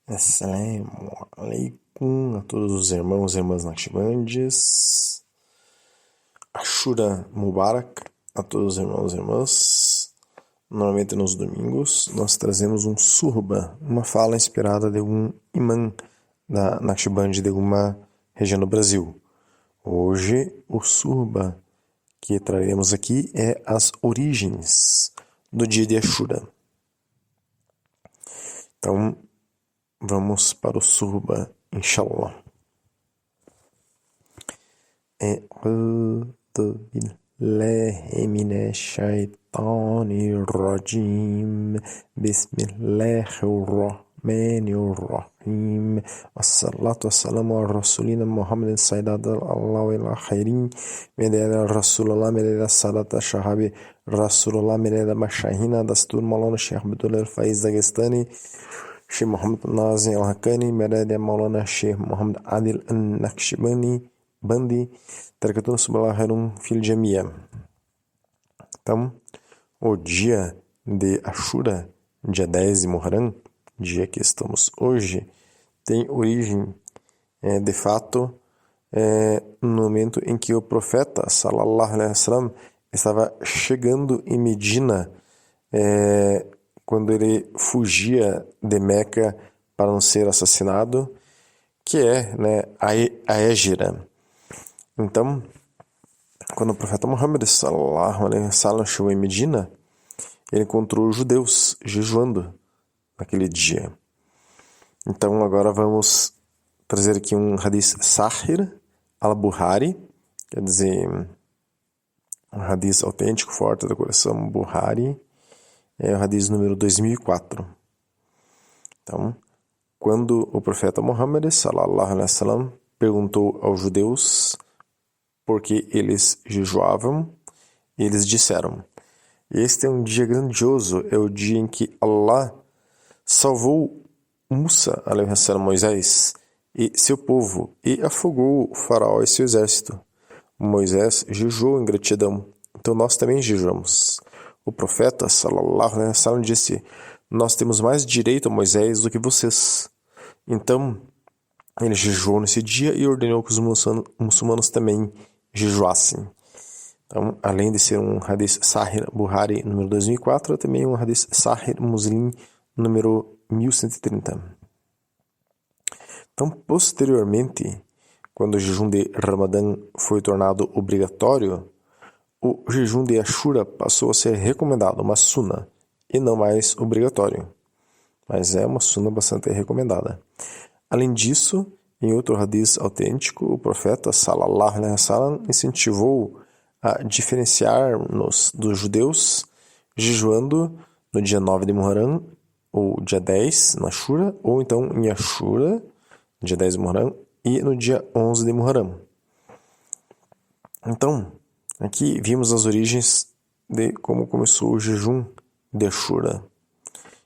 Assalamu alaikum a todos os irmãos e irmãs Naqshbandis. Ashura Mubarak a todos os irmãos e irmãs. Normalmente nos domingos nós trazemos um surba, uma fala inspirada de um imã da Naqshband de uma região do Brasil. Hoje o surba que traremos aqui é as origens do dia de Ashura. Então, vamos para o surba, inshallah. A'udhu billahi minash shaitanir rajim. Bismillahirrahmanir rahim. Wassalatu wassalamu ala rasulina Muhammadin sayyidina Allahu ila khairin. Medela Rasulullah, medela Sadata Shahabi Rasulullah, medela Mashahina Dastur Maulana Sheikh Abdullah Faiz Dagestani, Sheikh Muhammad Nazim Al-Hakani, Merede Maulana Sheikh Muhammad Adil Naqshbandi, Tarkatun Subala Harun Fil Jamia. Então, o dia de Ashura, dia 10 de Muharram, dia que estamos hoje, tem origem, de fato, no momento em que o profeta, sallallahu alaihi wasallam, estava chegando em Medina, quando ele fugia de Meca para não ser assassinado, que é, a Hégira. Então, quando o profeta Muhammad sallallahu alaihi wasallam chegou em Medina, ele encontrou os judeus jejuando naquele dia. Então, agora vamos trazer aqui um hadith Sahih al-Bukhari, quer dizer, um hadith autêntico, forte da coleção Bukhari, é o hadith número 2004. Então, quando o profeta Muhammad sallallahu alaihi wasallam perguntou aos judeus por que eles jejuavam, eles disseram: este é um dia grandioso, é o dia em que Allah salvou Musa, alaihi wasallam, Moisés, e seu povo, e afogou o faraó e seu exército. Moisés jejuou em gratidão, então nós também jejuamos. O profeta, sallallahu alaihi wasallam, disse: nós temos mais direito a Moisés do que vocês. Então, ele jejuou nesse dia e ordenou que os muçulmanos também jejuassem. Então, além de ser um hadith Sahih Bukhari número 2004, é também um hadith Sahih Muslim número 1130. Então, posteriormente, quando o jejum de Ramadã foi tornado obrigatório, o jejum de Ashura passou a ser recomendado, uma sunna, e não mais obrigatório. Mas é uma sunna bastante recomendada. Além disso, em outro hadith autêntico, o profeta sallallahu alaihi wasallam incentivou a diferenciar-nos dos judeus, jejuando no dia 9 de Muharram, ou dia 10, na Ashura, ou então em Ashura, dia 10 de Muharram, e no dia 11 de Muharram. Então, aqui vimos as origens de como começou o jejum de Ashura,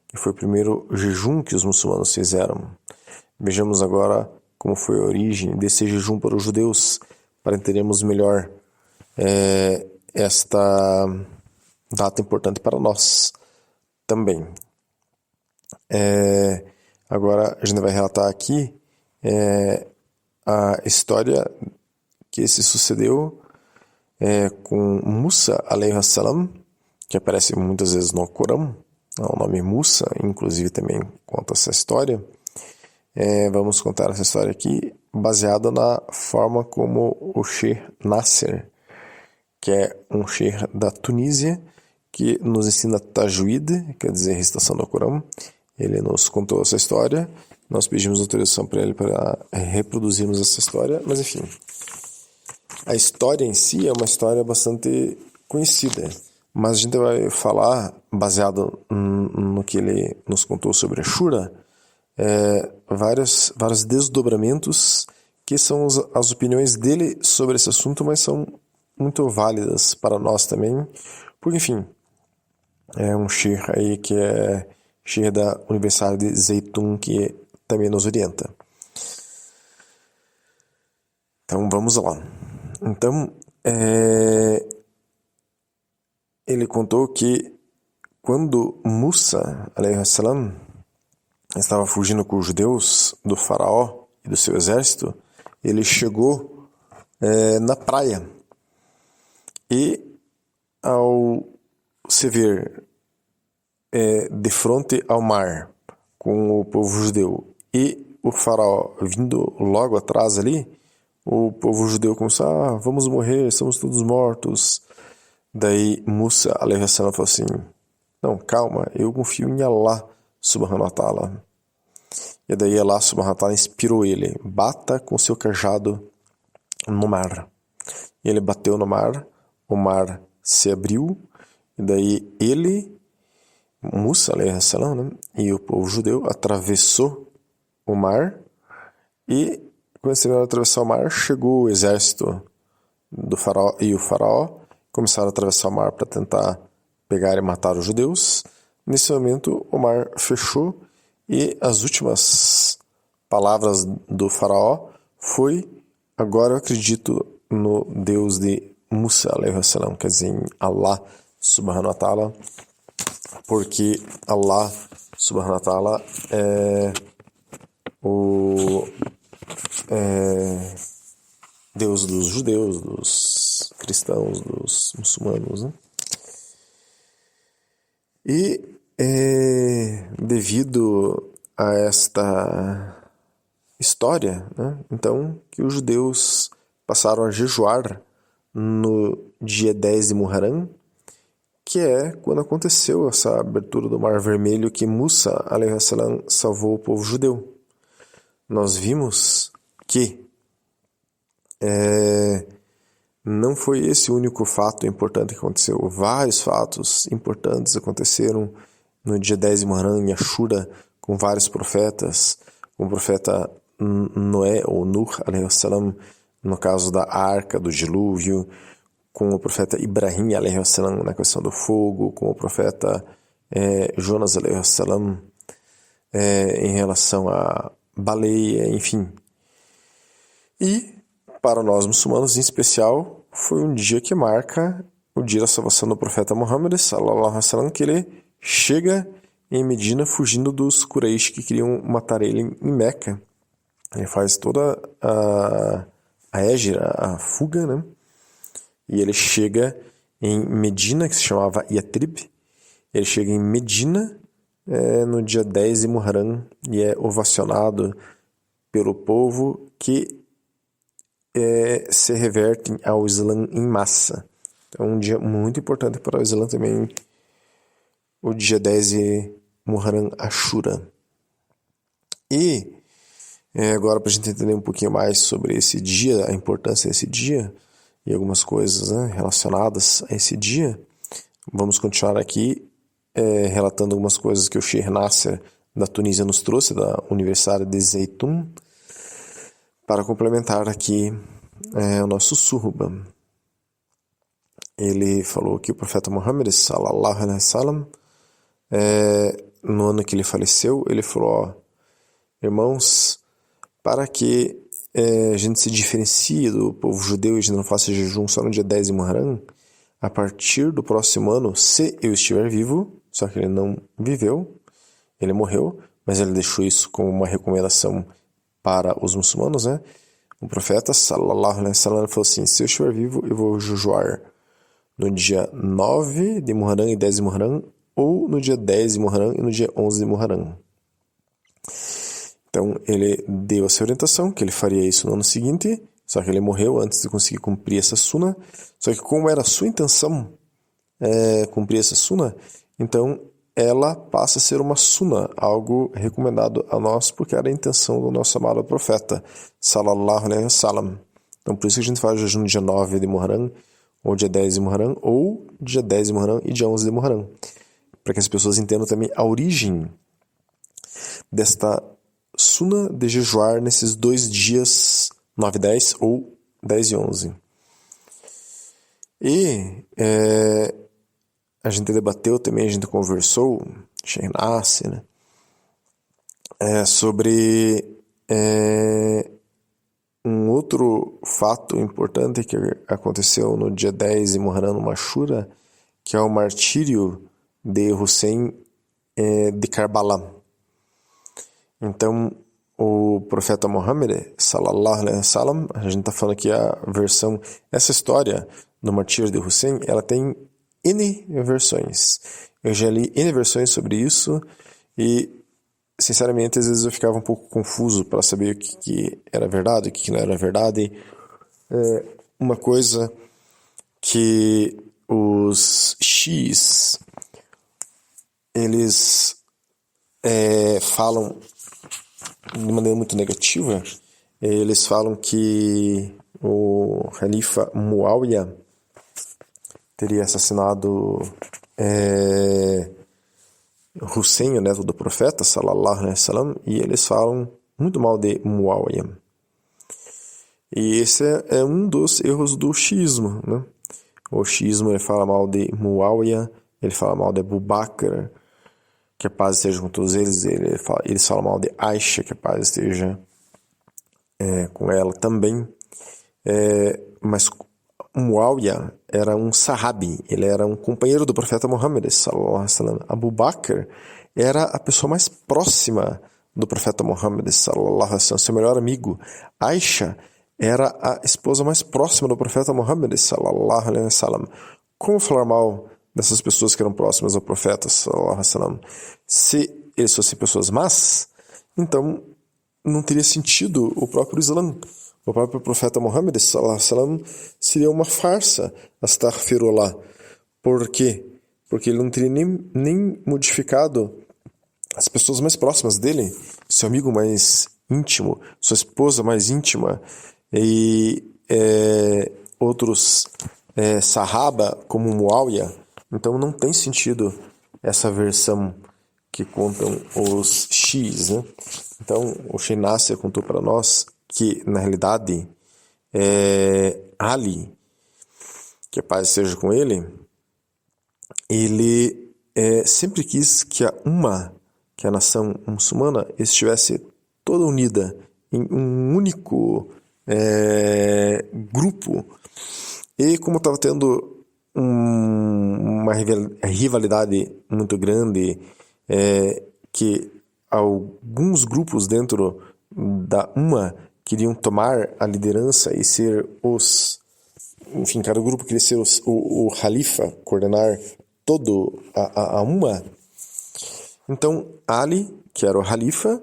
que foi o primeiro jejum que os muçulmanos fizeram. Vejamos agora como foi a origem desse jejum para os judeus, para entendermos melhor esta data importante para nós também. Agora a gente vai relatar aqui a história que se sucedeu com Musa, alaihi salam, que aparece muitas vezes no Corão. O nome Musa, inclusive, também conta essa história. Vamos contar essa história aqui baseada na forma como o Sheikh Nasser, que é um Sheikh da Tunísia, que nos ensina Tajwid, quer dizer, recitação do Corão. Ele nos contou essa história, nós pedimos autorização para ele para reproduzirmos essa história, mas enfim. A história em si é uma história bastante conhecida, mas a gente vai falar, baseado no que ele nos contou sobre Ashura, vários desdobramentos que são as opiniões dele sobre esse assunto, mas são muito válidas para nós também, porque enfim, é um sheikh aí que é sheikh da Universidade de Zeytun, que também nos orienta. Então vamos lá. Então, ele contou que quando Musa, alaihi salam, estava fugindo com os judeus do faraó e do seu exército, ele chegou na praia. E ao se ver de frente ao mar com o povo judeu e o faraó vindo logo atrás ali, o povo judeu começou, vamos morrer, somos todos mortos. Daí Musa alaihi salam falou assim, não, calma, eu confio em Allah subhanahu wa ta'ala. E daí Allah subhanahu wa ta'ala inspirou ele, bata com seu cajado no mar. E ele bateu no mar, o mar se abriu, e daí ele, Musa alaihi salam, né, e o povo judeu atravessou o mar, e quando eles atravessar o mar, chegou o exército do faraó e o faraó começaram a atravessar o mar para tentar pegar e matar os judeus. Nesse momento, o mar fechou e as últimas palavras do faraó foi: agora eu acredito no Deus de Musa alaihi salam, quer dizer, em Allah subhanahu wa ta'ala, porque Allah subhanahu wa ta'ala é o Deus dos judeus, dos cristãos, dos muçulmanos, né? E devido a esta história, né, então, que os judeus passaram a jejuar no dia 10 de Muharram, que é quando aconteceu essa abertura do Mar Vermelho que Musa alaihi salam salvou o povo judeu. Nós vimos que não foi esse o único fato importante que aconteceu. Vários fatos importantes aconteceram no dia 10 de Muharram, em Ashura, com vários profetas, com o profeta Noé, ou Nuh, alaihi salam, no caso da arca, do dilúvio, com o profeta Ibrahim, alaihi salam, na questão do fogo, com o profeta Jonas, alaihi salam, em relação à baleia, enfim. E, para nós muçulmanos, em especial, foi um dia que marca o dia da salvação do profeta Muhammad, sallallahu alaihi wasallam, que ele chega em Medina fugindo dos Quraysh que queriam matar ele em Meca. Ele faz toda a hégira, a fuga, né? E ele chega em Medina, que se chamava Yatrib. Ele chega em Medina no dia 10 de Muharram e é ovacionado pelo povo que se revertem ao Islã em massa. Então, um dia muito importante para o Islã também, o dia 10 de Muharram Ashura. E agora, para a gente entender um pouquinho mais sobre esse dia, a importância desse dia e algumas coisas, né, relacionadas a esse dia, vamos continuar aqui relatando algumas coisas que o Sheikh Nasser da Tunísia nos trouxe, da Universidade de Zeytun, para complementar aqui o nosso surba. Ele falou que o profeta Muhammad, sallallahu alaihi wasallam, no ano que ele faleceu, ele falou, irmãos, para que a gente se diferencie do povo judeu e a gente não faça jejum só no dia 10 de Muharram, a partir do próximo ano, se eu estiver vivo, só que ele não viveu, ele morreu, mas ele deixou isso como uma recomendação para os muçulmanos, né? O profeta, sallallahu alaihi wasallam, falou assim, se eu estiver vivo, eu vou jejuar no dia 9 de Muharram e 10 de Muharram, ou no dia 10 de Muharram e no dia 11 de Muharram. Então, ele deu essa orientação, que ele faria isso no ano seguinte, só que ele morreu antes de conseguir cumprir essa suna. Só que como era a sua intenção cumprir essa suna, então ela passa a ser uma suna, algo recomendado a nós, porque era a intenção do nosso amado profeta, sallallahu alaihi wasallam. Então, por isso que a gente faz o jejum no dia 9 de Muharram, ou dia 10 de Muharram, ou dia 10 de Muharram e dia 11 de Muharram. Para que as pessoas entendam também a origem desta suna de jejuar nesses 2 dias, 9 e 10, ou 10 e 11. E a gente debateu também, a gente conversou, Sheikh Nasser, né, sobre um outro fato importante que aconteceu no dia 10 de Muharram no Ashura, que é o martírio de Hussein de Karbala. Então, o profeta Muhammad, sallallahu alaihi wasallam, a gente está falando aqui a versão, essa história do martírio de Hussein, ela tem N versões. Eu já li N versões sobre isso e, sinceramente, às vezes eu ficava um pouco confuso para saber o que era verdade, o que não era verdade. Uma coisa que os X, eles falam de maneira muito negativa. Eles falam que o Khalifa Muawiyah teria assassinado Hussein, o neto do profeta, sallallahu alaihi wasallam, e eles falam muito mal de Muawiyah. E esse é um dos erros do xiismo, né? O xiismo, ele fala mal de Muawiyah, ele fala mal de Abu Bakr, que a paz esteja com todos eles. Eles falam mal de Aisha, que a paz esteja com ela também. Mas Muawiyah era um sahabi, ele era um companheiro do profeta Muhammad, sallallahu alaihi wasallam. Abu Bakr era a pessoa mais próxima do profeta Muhammad, sallallahu alaihi wasallam, seu melhor amigo. Aisha era a esposa mais próxima do profeta Muhammad, sallallahu alaihi wasallam. Como falar mal dessas pessoas que eram próximas ao profeta, sallallahu alaihi wasallam? Se eles fossem pessoas más, então não teria sentido o próprio Islã. O próprio profeta Muhammad, sallallahu alaihi wasallam, seria uma farsa, astaghfirullah. Por quê? Porque ele não teria nem modificado as pessoas mais próximas dele, seu amigo mais íntimo, sua esposa mais íntima, e outros sahaba, como Muawiyah. Então não tem sentido essa versão que contam os X, né? Então o Sheikh Nasser contou para nós que, na realidade, Ali, que a paz seja com ele sempre quis que que a nação muçulmana estivesse toda unida em um único grupo. E como estava tendo uma rivalidade muito grande, que alguns grupos dentro da queriam tomar a liderança e ser enfim, cada grupo queria ser o Khalifa, coordenar todo a Então, Ali, que era o Khalifa,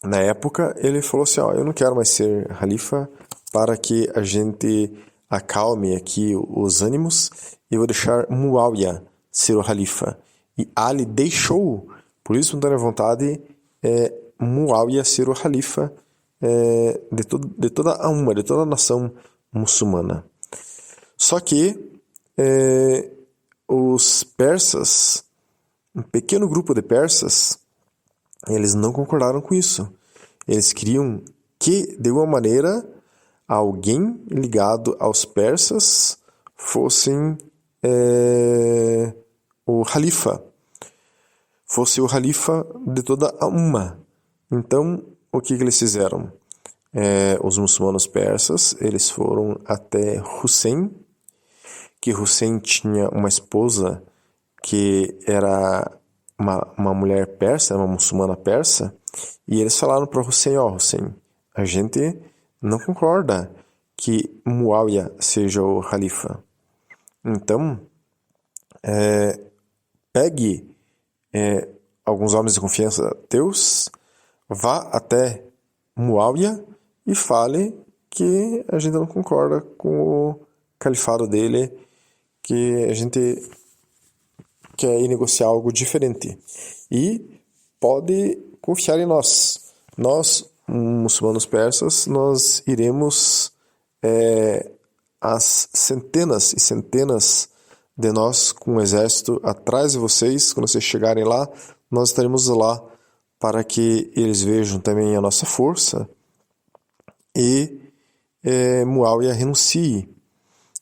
na época, ele falou assim, eu não quero mais ser Khalifa, para que a gente acalme aqui os ânimos, e vou deixar Muawiyah ser o Khalifa. E Ali deixou, por isso não tem vontade, Muawiyah ser o Khalifa de toda a nação muçulmana. Só que os persas, um pequeno grupo de persas, eles não concordaram com isso. Eles queriam que, de alguma maneira, alguém ligado aos persas fosse o Khalifa. Fosse o Khalifa de toda a Então, o que eles fizeram? Os muçulmanos persas, eles foram até Hussein, que Hussein tinha uma esposa que era uma mulher persa, uma muçulmana persa, e eles falaram para Hussein, Hussein, a gente não concorda que Muawiyah seja o Khalifa. Então, pegue alguns homens de confiança teus, vá até Muawiyah e fale que a gente não concorda com o califado dele, que a gente quer ir negociar algo diferente. E pode confiar em nós. Nós, muçulmanos persas, nós iremos as centenas e centenas de nós com um exército atrás de vocês. Quando vocês chegarem lá, nós estaremos lá para que eles vejam também a nossa força e Muawiyah renuncie.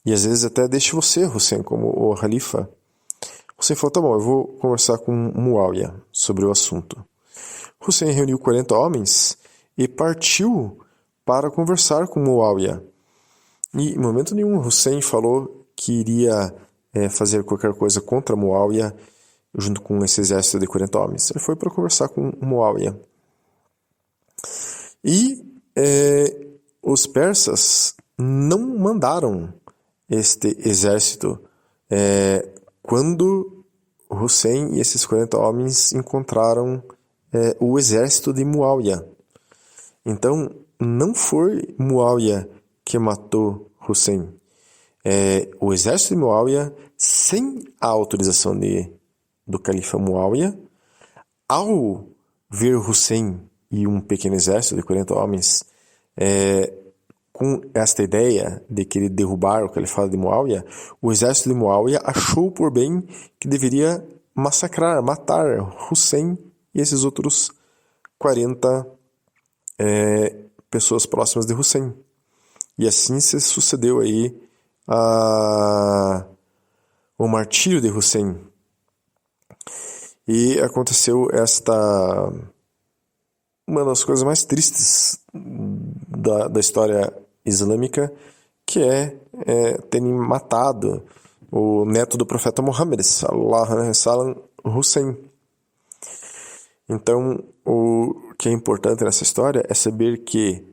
E às vezes até deixe você, Hussein, como o Khalifa. Hussein falou, tá bom, eu vou conversar com Muawiyah sobre o assunto. Hussein reuniu 40 homens e partiu para conversar com Muawiyah. E em momento nenhum Hussein falou que iria fazer qualquer coisa contra Muawiyah junto com esse exército de 40 homens. Ele foi para conversar com Muawiyah. E os persas não mandaram este exército quando Hussein e esses 40 homens encontraram o exército de Muawiyah. Então, não foi Muawiyah que matou Hussein. O exército de Muawiyah, sem a autorização do califa Muawiyah, ao ver Hussein e um pequeno exército de 40 homens com esta ideia de querer derrubar o califado de Muawiyah, o exército de Muawiyah achou por bem que deveria massacrar, matar Hussein e esses outros 40 pessoas próximas de Hussein. E assim se sucedeu aí o martírio de Hussein. E aconteceu uma das coisas mais tristes da história islâmica, que é terem matado o neto do profeta Muhammad, sallallahu alaihi wasallam, Hussein. Então, o que é importante nessa história é saber que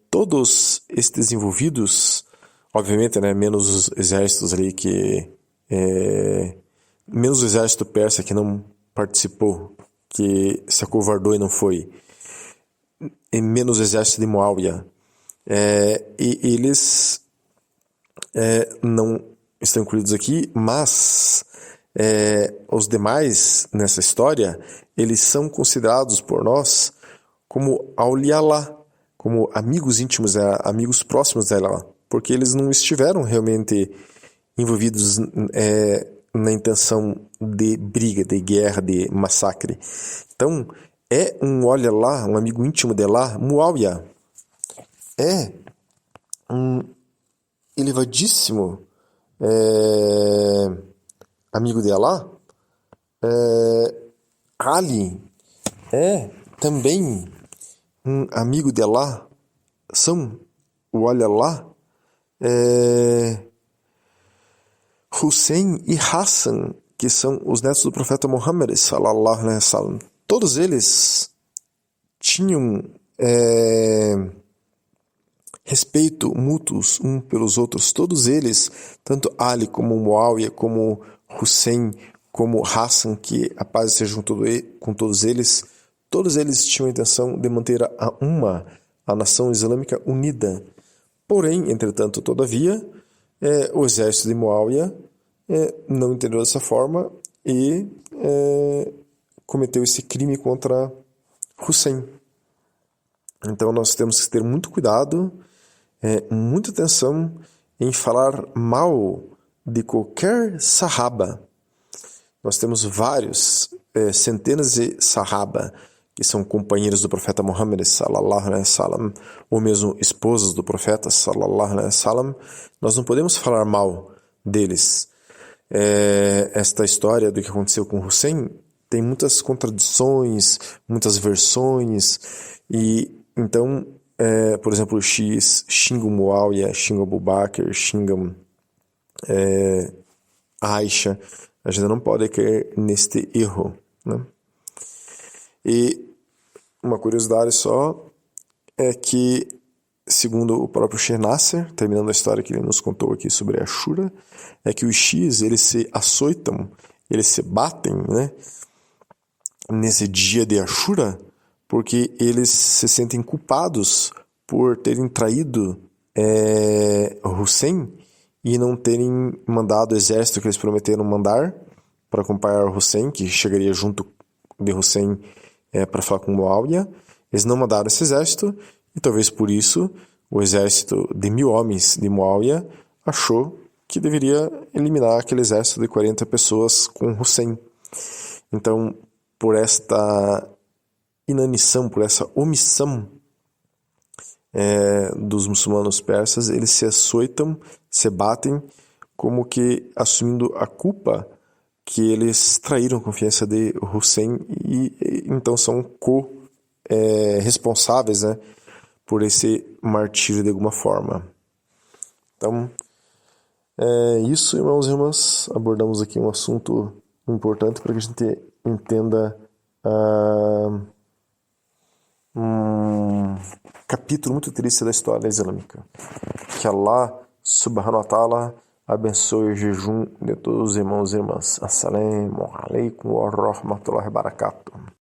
todos estes envolvidos, obviamente, né, menos os exércitos ali menos o exército persa que não participou, que se acovardou e não foi, e menos o exército de Muawiyah, e eles não estão incluídos aqui, mas os demais nessa história, eles são considerados por nós como Awliya Allah, como amigos íntimos, amigos próximos dela, porque eles não estiveram realmente envolvidos na intenção de briga, de guerra, de massacre. Então, um olha lá, um amigo íntimo de Allah, Muawiyah, um elevadíssimo amigo de Allah. Ali também um amigo de Allah, são o olha lá, Hussein e Hassan, que são os netos do profeta Muhammad, sallallahu alaihi wasallam. Todos eles tinham respeito mútuos uns pelos outros. Todos eles, tanto Ali como Muawiyah, como Hussein, como Hassan, que a paz seja com todos eles tinham a intenção de manter a nação islâmica unida. Porém, entretanto, todavia, o exército de Muawiyah não entendeu dessa forma e cometeu esse crime contra Hussein. Então nós temos que ter muito cuidado, muita atenção em falar mal de qualquer sahaba. Nós temos vários, centenas de sahaba, que são companheiros do profeta Muhammad, sallallahu alaihi wasallam, ou mesmo esposas do profeta, sallallahu alaihi wasallam. Nós não podemos falar mal deles. Esta história do que aconteceu com Hussein tem muitas contradições, muitas versões, e então, por exemplo, os xiis xingam Muawiyah, xingam Abu Bakr, xingam Aisha. A gente não pode cair neste erro, né? E uma curiosidade só é que, segundo o próprio Sheikh Nasser, terminando a história que ele nos contou aqui sobre Ashura, é que os xiis, eles se açoitam, eles se batem, né, nesse dia de Ashura, porque eles se sentem culpados por terem traído Hussein e não terem mandado o exército que eles prometeram mandar para acompanhar Hussein, que chegaria junto de Hussein para falar com Muawiyah. Eles não mandaram esse exército, e talvez por isso o exército de 1000 homens de Muawiyah achou que deveria eliminar aquele exército de 40 pessoas com Hussein. Então, por esta inanição, por essa omissão dos muçulmanos persas, eles se açoitam, se batem, como que assumindo a culpa que eles traíram a confiança de Hussein e então são responsáveis, né, por esse martírio de alguma forma. Então, isso, irmãos e irmãs, abordamos aqui um assunto importante para que a gente entenda capítulo muito triste da história islâmica. Que Allah subhanahu wa ta'ala abençoe o jejum de todos os irmãos e irmãs. Assalamu alaikum wa rahmatullahi wa barakatuh.